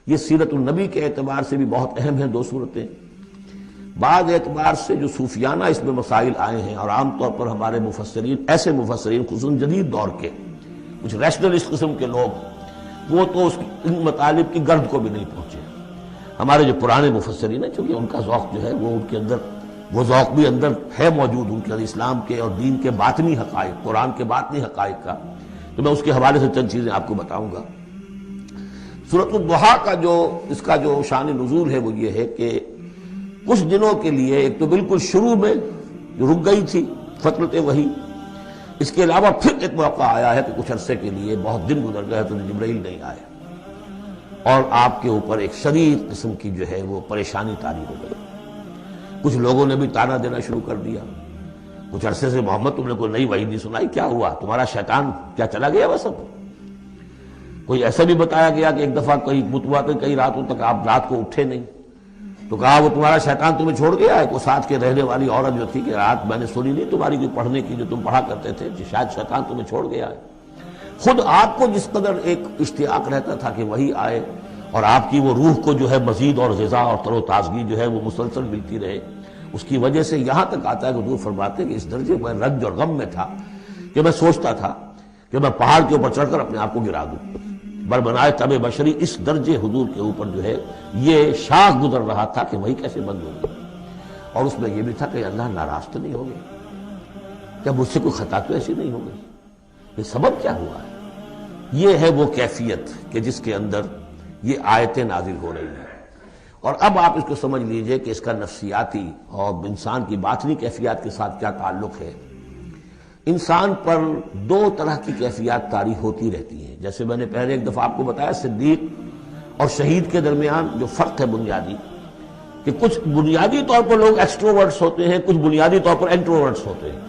یہ سیرت النبی کے اعتبار سے بھی بہت اہم ہیں دو صورتیں. بعض اعتبار سے جو صوفیانہ اس میں مسائل آئے ہیں، اور عام طور پر ہمارے مفسرین، ایسے مفسرین خصوصاً جدید دور کے کچھ ریشنلسٹ قسم کے لوگ، وہ تو ان مطالب کی گرد کو بھی نہیں پہنچے. ہمارے جو پرانے مفسرین ہیں، چونکہ ان کا ذوق جو ہے وہ ان کے اندر، وہ ذوق بھی اندر ہے موجود ان کے اندر، اسلام کے اور دین کے باطنی حقائق، قرآن کے باطنی حقائق کا. تو میں اس کے حوالے سے چند چیزیں آپ کو بتاؤں گا. سورۃ الضحیٰ کا جو اس کا جو شان نزول ہے وہ یہ ہے کہ کچھ دنوں کے لیے، ایک تو بالکل شروع میں جو رک گئی تھی فترت وحی، اس کے علاوہ پھر ایک موقع آیا ہے کہ کچھ عرصے کے لیے بہت دن گزر گئے تو جبرائیل نہیں آئے، اور آپ کے اوپر ایک شدید قسم کی جو ہے وہ پریشانی طاری ہو گئی. کچھ لوگوں نے بھی طعنہ دینا شروع کر دیا. کچھ عرصے سے محمد تم نے کوئی نئی وحی نہیں سنائی، کیا ہوا تمہارا شیطان کیا چلا گیا بس اب؟ کوئی ایسا بھی بتایا گیا کہ ایک دفعہ کئی راتوں تک آپ رات کو اٹھے نہیں، تو کہا وہ تمہارا شیطان تمہیں چھوڑ گیا ہے. کوئی ساتھ کے رہنے والی عورت جو تھی کہ رات میں نے سنی نہیں تمہاری کوئی پڑھنے کی جو تم پڑھا کرتے تھے، شاید شیطان تمہیں چھوڑ گیا ہے. خود آپ کو جس قدر ایک اشتیاق رہتا تھا کہ وہی آئے اور آپ کی وہ روح کو جو ہے مزید اور غذا اور تر و تازگی جو ہے وہ مسلسل ملتی رہے، اس کی وجہ سے یہاں تک آتا ہے کہ حضور فرماتے ہیں کہ اس درجے میں رنج اور غم میں تھا کہ میں سوچتا تھا کہ میں پہاڑ کے اوپر چڑھ کر اپنے آپ کو گرا دوں. بربنائے تب بشری، اس درجے حضور کے اوپر جو ہے یہ شاخ گزر رہا تھا کہ وہی کیسے بند ہوگی. اور اس میں یہ بھی تھا کہ اللہ ناراض تو نہیں ہو گیا، کیا مجھ سے کوئی خطا تو ایسی نہیں ہو گئی، یہ سبب کیا ہوا ہے. یہ ہے وہ کیفیت کہ جس کے اندر یہ آیتیں نازل ہو رہی ہیں. اور اب آپ اس کو سمجھ لیجئے کہ اس کا نفسیاتی اور انسان کی باطنی کیفیات کے ساتھ کیا تعلق ہے. انسان پر دو طرح کی کیفیات طاری ہوتی رہتی ہیں. جیسے میں نے پہلے ایک دفعہ آپ کو بتایا صدیق اور شہید کے درمیان جو فرق ہے بنیادی، کہ کچھ بنیادی طور پر لوگ ایکسٹروورٹس ہوتے ہیں، کچھ بنیادی طور پر انٹروورٹس ہوتے ہیں.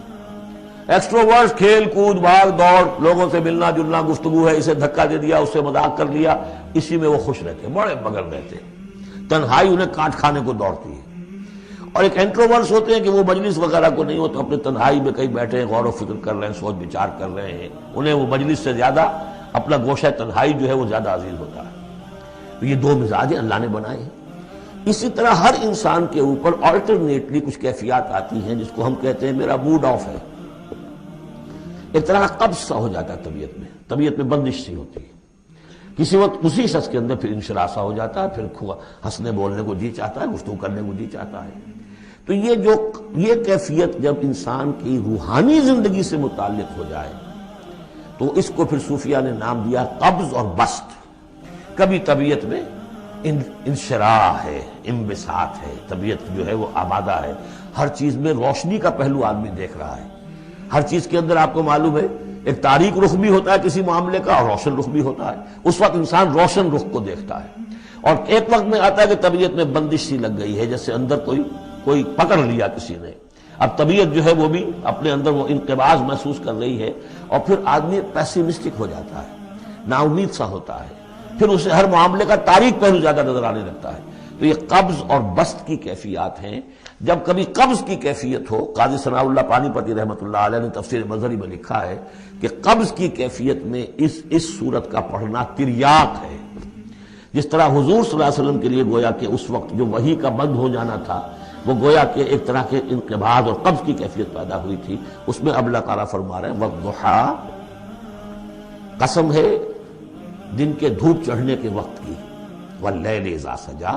ایکسٹروورٹس کھیل کود بھاگ دوڑ، لوگوں سے ملنا جلنا، گفتگو ہے، اسے دھکا دے دیا، اس سے مذاق کر لیا، اسی میں وہ خوش رہتے ہیں، بڑے مگن رہتے ہیں. تنہائی انہیں کاٹ کھانے کو دوڑتی ہے. اور ایک انٹروورٹس ہوتے ہیں کہ وہ مجلس وغیرہ کو نہیں ہوتا، اپنے تنہائی میں کہیں بیٹھے ہیں، غور و فکر کر رہے ہیں، سوچ بچار کر رہے ہیں. انہیں وہ مجلس سے زیادہ اپنا گوشہ تنہائی جو ہے وہ زیادہ عزیز ہوتا ہے. تو یہ دو مزاج اللہ نے بنائے ہیں. اسی طرح ہر انسان کے اوپر آلٹرنیٹلی کچھ کیفیات آتی ہیں جس کو ہم کہتے ہیں میرا موڈ آف ہے. ایک طرح کا قبض سا ہو جاتا ہے طبیعت میں بندش سی ہوتی ہے. کسی وقت اسی شخص کے اندر پھر انشراح سا ہو جاتا ہے، پھر ہنسنے بولنے کو جی چاہتا ہے، گفتگو کرنے کو جی چاہتا ہے. تو یہ کیفیت جب انسان کی روحانی زندگی سے متعلق ہو جائے تو اس کو پھر صوفیہ نے نام دیا قبض اور بسط. کبھی طبیعت میں انشراح ہے، انبساط ہے، طبیعت جو ہے وہ آبادہ ہے، ہر چیز میں روشنی کا پہلو آدمی دیکھ رہا ہے. ہر چیز کے اندر آپ کو معلوم ہے ایک تاریک رخ بھی ہوتا ہے کسی معاملے کا، اور روشن رخ بھی ہوتا ہے. اس وقت انسان روشن رخ کو دیکھتا ہے. اور ایک وقت میں آتا ہے کہ طبیعت میں بندش سی لگ گئی ہے، جیسے اندر کوئی پکڑ لیا کسی نے. اب طبیعت جو ہے وہ بھی اپنے اندر وہ انقباض محسوس کر رہی ہے، اور پھر آدمی پیسیمسٹک ہو جاتا ہے، نا امید سا ہوتا ہے. پھر اسے ہر معاملے کا تاریک پہلو زیادہ نظر آنے لگتا ہے. تو یہ قبض اور بسط کی کیفیات ہیں. جب کبھی قبض کی کیفیت ہو، قاضی ثناء اللہ پانی پتی رحمۃ اللہ علیہ نے تفسیر مظہری میں لکھا ہے کہ قبض کی کیفیت میں اس صورت کا پڑھنا تریاق ہے. جس طرح حضور صلی اللہ علیہ وسلم کے لیے گویا کہ اس وقت جو وحی کا بند ہو جانا تھا وہ گویا کہ ایک طرح کے انقباض اور قبض کی کیفیت پیدا ہوئی تھی. اس میں اب اللہ تعالیٰ فرما رہے ہیں والضحیٰ، قسم ہے دن کے دھوپ چڑھنے کے وقت کی، واللیل اذا سجا،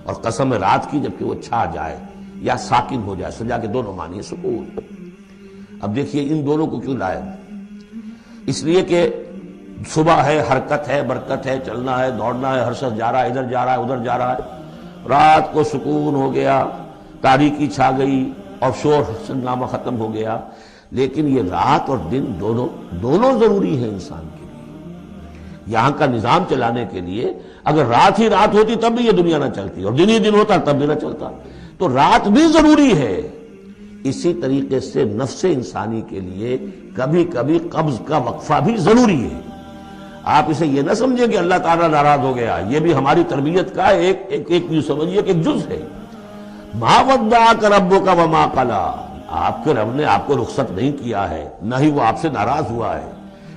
اور قسم ہے رات کی جبکہ وہ چھا جائے یا ساکن ہو جائے. سجا کے دونوں معنی ہے سکون. اب دیکھیے ان دونوں کو کیوں لائے؟ اس لیے کہ صبح ہے، حرکت ہے، برکت ہے، چلنا ہے، دوڑنا ہے، ہر شخص جا رہا ہے، ادھر جا رہا ہے، ادھر جا رہا ہے. رات کو سکون ہو گیا، تاریکی چھا گئی اور شور ہنگامہ ختم ہو گیا. لیکن یہ رات اور دن دونوں ضروری ہیں انسان کے لیے. یہاں کا نظام چلانے کے لیے اگر رات ہی رات ہوتی تب بھی یہ دنیا نہ چلتی، اور دن ہی دن ہوتا تب بھی نہ چلتا. تو رات بھی ضروری ہے. اسی طریقے سے نفس انسانی کے لیے کبھی کبھی قبض کا وقفہ بھی ضروری ہے. آپ اسے یہ نہ سمجھیں کہ اللہ تعالیٰ ناراض ہو گیا، یہ بھی ہماری تربیت کا ایک سمجھیے کہ ایک جز ہے. ما ودعک ربک وما قلی، آپ کے رب نے آپ کو رخصت نہیں کیا ہے، نہ ہی وہ آپ سے ناراض ہوا ہے.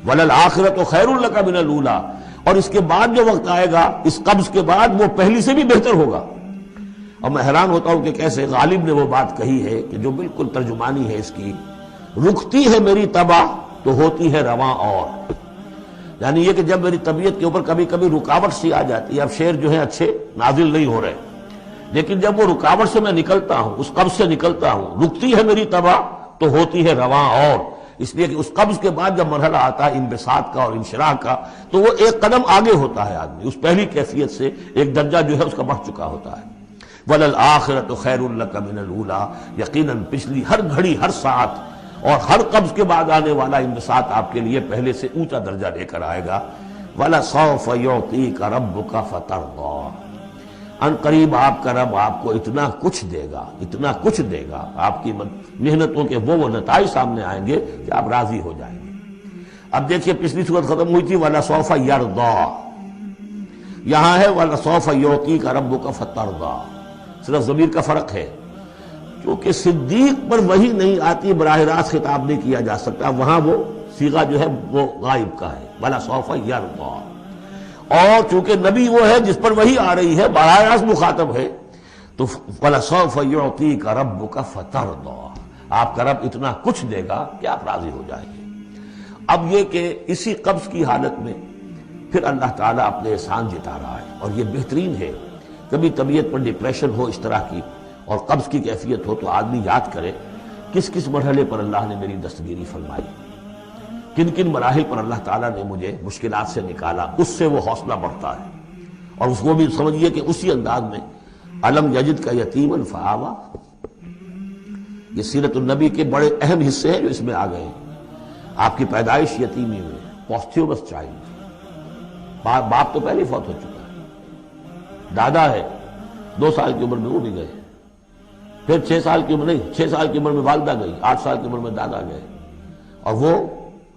وللآخرۃ خیر لک من الاولی، اور اس کے بعد جو وقت آئے گا اس قبض کے بعد وہ پہلی سے بھی بہتر ہوگا۔ اور میں حیران ہوتا ہوں کہ کیسے غالب نے وہ بات کہی ہے کہ جو بالکل ترجمانی ہے اس کی، رکتی ہے میری تباہ تو ہوتی ہے رواں اور، یعنی یہ کہ جب میری طبیعت کے اوپر کبھی کبھی رکاوٹ سی آ جاتی ہے، اب شعر جو ہے اچھے نازل نہیں ہو رہے، لیکن جب وہ رکاوٹ سے میں نکلتا ہوں، اس قبض سے نکلتا ہوں، رکتی ہے میری تباہ تو ہوتی ہے رواں اور، اس لیے کہ اس قبض کے بعد جب مرحلہ آتا ہے انبساط کا اور انشراح کا تو وہ ایک قدم آگے ہوتا ہے، آدمی اس پہلی کیفیت سے ایک درجہ جو ہے اس کا بڑھ چکا ہوتا ہے۔ وَلَلْآخِرَةُ خَيْرٌ لَكَ مِنَ الْأُولَىٰ، یقیناً پچھلی ہر گھڑی، ہر ساعت اور ہر قبض کے بعد آنے والا انبساط آپ کے لیے پہلے سے اونچا درجہ لے کر آئے گا۔ وَلَسَوْفَ يُعْطِيكَ رَبُّكَ فَتَرْضَىٰ، ان قریب آپ کا رب آپ کو اتنا کچھ دے گا، اتنا کچھ دے گا، آپ کی محنتوں کے وہ نتائج سامنے آئیں گے کہ آپ راضی ہو جائیں گے۔ اب دیکھیے پچھلی صورت ختم ہوئی تھی وَلَسَوْفَ يَرْضَىٰ، یہاں ہے وَلَسَوْفَ يُعْطِيكَ رَبُّكَ فَتَرْضَىٰ، صرف ضمیر کا فرق ہے، کیونکہ صدیق پر وحی نہیں آتی، براہ راست خطاب نہیں کیا جا سکتا، وہاں وہ صیغہ جو ہے وہ غائب کا ہے وَلَسَوْفَ يَرْضَىٰ، اور چونکہ نبی وہ ہے جس پر وحی آ رہی ہے، براہ راست مخاطب ہے، تو وَلَسَوْفَ يُعْطِيكَ رَبُّكَ فَتَرْضَىٰ، آپ کا رب اتنا کچھ دے گا کہ آپ راضی ہو جائیں گے۔ اب یہ کہ اسی قبض کی حالت میں پھر اللہ تعالیٰ اپنے احسان جتا رہا ہے، اور یہ بہترین ہے۔ کبھی طبیعت پر ڈپریشن ہو اس طرح کی اور قبض کی کیفیت ہو تو آدمی یاد کرے کس کس مرحلے پر اللہ نے میری دستگیری فرمائی، کن کن مراحل پر اللہ تعالیٰ نے مجھے مشکلات سے نکالا، اس سے وہ حوصلہ بڑھتا ہے۔ اور اس کو بھی سمجھیے کہ اسی انداز میں الم یجد کا یتیما فآویٰ، یہ سیرت النبی کے بڑے اہم حصے ہیں جو اس میں آ گئے ہیں۔ آپ کی پیدائش یتیمی میں، پوسٹیومس چائلڈ، باپ تو پہلے فوت ہو چکا ہے، دادا ہے 2 سال کی عمر میں وہ بھی گئے، پھر 6 سال کی عمر نہیں، 6 سال کی عمر میں والدہ گئی، 8 سال کی عمر میں دادا گئے، اور وہ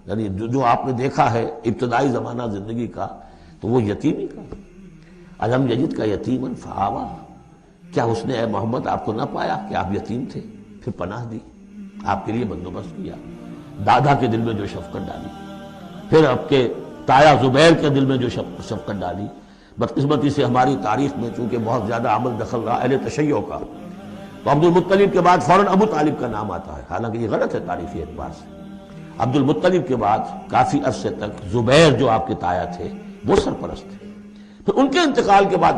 یعنی جو آپ نے دیکھا ہے ابتدائی زمانہ زندگی کا تو وہ یتیمی کا، الم یجد کا یتیما فآویٰ، کیا اس نے اے محمد آپ کو نہ پایا کہ آپ یتیم تھے، پھر پناہ دی، آپ کے لیے بندوبست کیا، دادا کے دل میں جو شفقت ڈالی، پھر آپ کے تایا زبیر کے دل میں جو شفقت ڈالی۔ بدقسمتی سے ہماری تاریخ میں چونکہ بہت زیادہ عمل دخل رہا اہل تشیع کا، تو عبد المطلب کے بعد فوراً ابو طالب کا نام آتا ہے، حالانکہ یہ غلط ہے تاریخی اعتبار سے۔ عبد المطلب کے بعد کافی عرصے تک زبیر جو آپ کے تایا تھے وہ سرپرست تھے، پھر ان کے انتقال کے بعد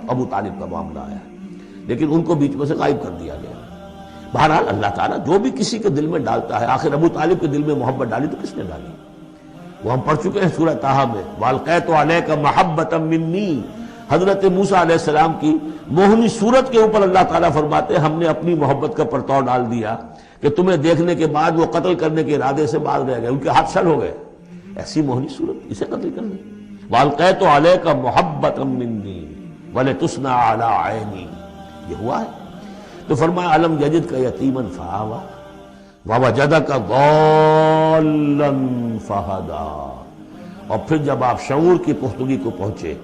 ابو طالب کا معاملہ آیا، لیکن ان کو بیچ میں سے غائب کر دیا گیا۔ بہرحال اللہ تعالیٰ جو بھی کسی کے دل میں ڈالتا ہے، آخر ابو طالب کے دل میں محبت ڈالی تو کس نے ڈالی؟ وہ ہم پڑھ چکے ہیں سورہ طٰہٰ میں، وَأَلْقَيْتُ عَلَيْكَ مَحَبَّةً مِّنِّي، حضرت موسیٰ علیہ السلام کی موہنی صورت کے اوپر اللہ تعالیٰ فرماتے ہیں ہم نے اپنی محبت کا پرتو ڈال دیا کہ تمہیں دیکھنے کے بعد وہ قتل کرنے کے ارادے سے باز رہ گئے، ان کے ہاتھ شل ہو گئے، ایسی موہنی صورت اسے قتل کر لی۔ وَأَلْقَيْتُ عَلَيْكَ مَحَبَّةً مِّنِّي وَلِتُصْنَعَ عَلَىٰ عَيْنِي، یہ ہوا ہے۔ تو فرمایا الم یجد کا یتیما فآویٰ ووجدک ضالا فہدیٰ، اور پھر جب آپ شعور کی پختگی کو پہنچے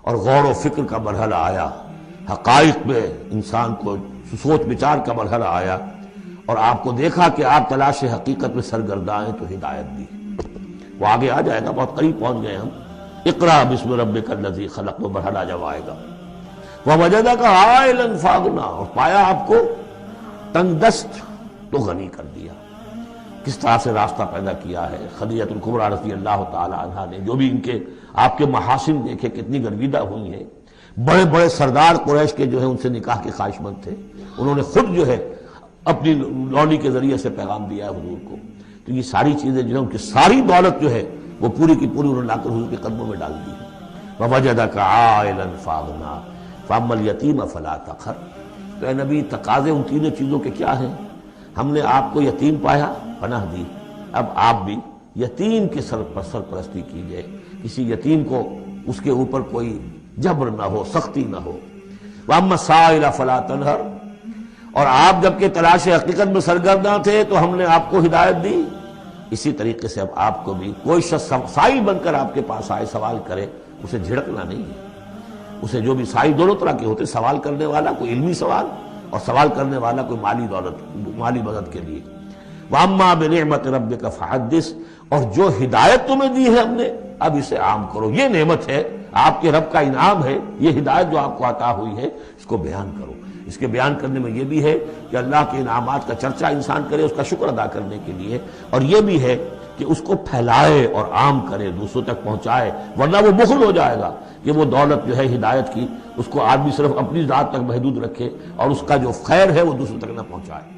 اور غور و فکر کا مرحلہ آیا، حقائق میں انسان کو سوچ بچار کا مرحلہ آیا اور آپ کو دیکھا کہ آپ تلاش حقیقت میں سرگرداں ہیں، تو ہدایت دی۔ وہ آگے آ جائے گا، بہت قریب پہنچ گئے ہم، اقرأ بسم ربک الذی خلق، وہ مرحلہ جب آئے گا۔ وَوَجَدَكَ عَائِلًا فَأَغْنَىٰ، اور پایا آپ کو تنگ دست تو غنی کر دیا۔ کس طرح سے راستہ پیدا کیا ہے خدیجہ الکبریٰ رضی اللہ تعالی عنہا نے، جو بھی ان کے آپ کے محاسن دیکھے کتنی گرویدہ ہوئی ہیں، بڑے بڑے سردار قریش کے جو ہے ان سے نکاح کے خواہش مند تھے، انہوں نے خود جو ہے اپنی لونی کے ذریعے سے پیغام دیا ہے حضور کو، تو یہ ساری چیزیں جو ہے ان کی ساری دولت جو ہے وہ پوری کی پوری انہوں نے لا کر حضور کے قدموں میں ڈال دی۔ وَوَجَدَكَ عَائِلًا فَأَغْنَىٰ فَأَمَّا الْيَتِيمَ فَلَا تَقْهَرْ، تو اے نبی تقاضے ان تینوں چیزوں کے کیا ہیں؟ ہم نے آپ کو یتیم پایا، پناہ دی، اب آپ بھی یتیم کی سرپرستی کیجئے، کسی یتیم کو اس کے اوپر کوئی جبر نہ ہو، سختی نہ ہو۔ وَأَمَّا السَّائِلَ فَلَا تَنْهَرْ، اور آپ جبکہ تلاش حقیقت میں سرگرداں تھے تو ہم نے آپ کو ہدایت دی، اسی طریقے سے اب آپ کو بھی کوئی شخص سائل بن کر آپ کے پاس آئے سوال کرے، اسے جھڑکنا نہیں ہے۔ اسے جو بھی سائل دونوں طرح کے ہوتے، سوال کرنے والا کوئی علمی سوال اور سوال کرنے والا کوئی مالی دولت، مالی مدد کے لیے۔ وَأَمَّا بِنِعْمَةِ رَبِّكَ فَحَدِّثْ، اور جو ہدایت تمہیں دی ہے ہم نے اب اسے عام کرو، یہ نعمت ہے، آپ کے رب کا انعام ہے، یہ ہدایت جو آپ کو عطا ہوئی ہے، اس کو بیان کرو۔ اس کے بیان کرنے میں یہ بھی ہے کہ اللہ کے انعامات کا چرچا انسان کرے اس کا شکر ادا کرنے کے لیے، اور یہ بھی ہے کہ اس کو پھیلائے اور عام کرے، دوسروں تک پہنچائے، ورنہ وہ بخل ہو جائے گا کہ وہ دولت جو ہے ہدایت کی اس کو آدمی صرف اپنی ذات تک محدود رکھے اور اس کا جو خیر ہے وہ دوسروں تک نہ پہنچائے۔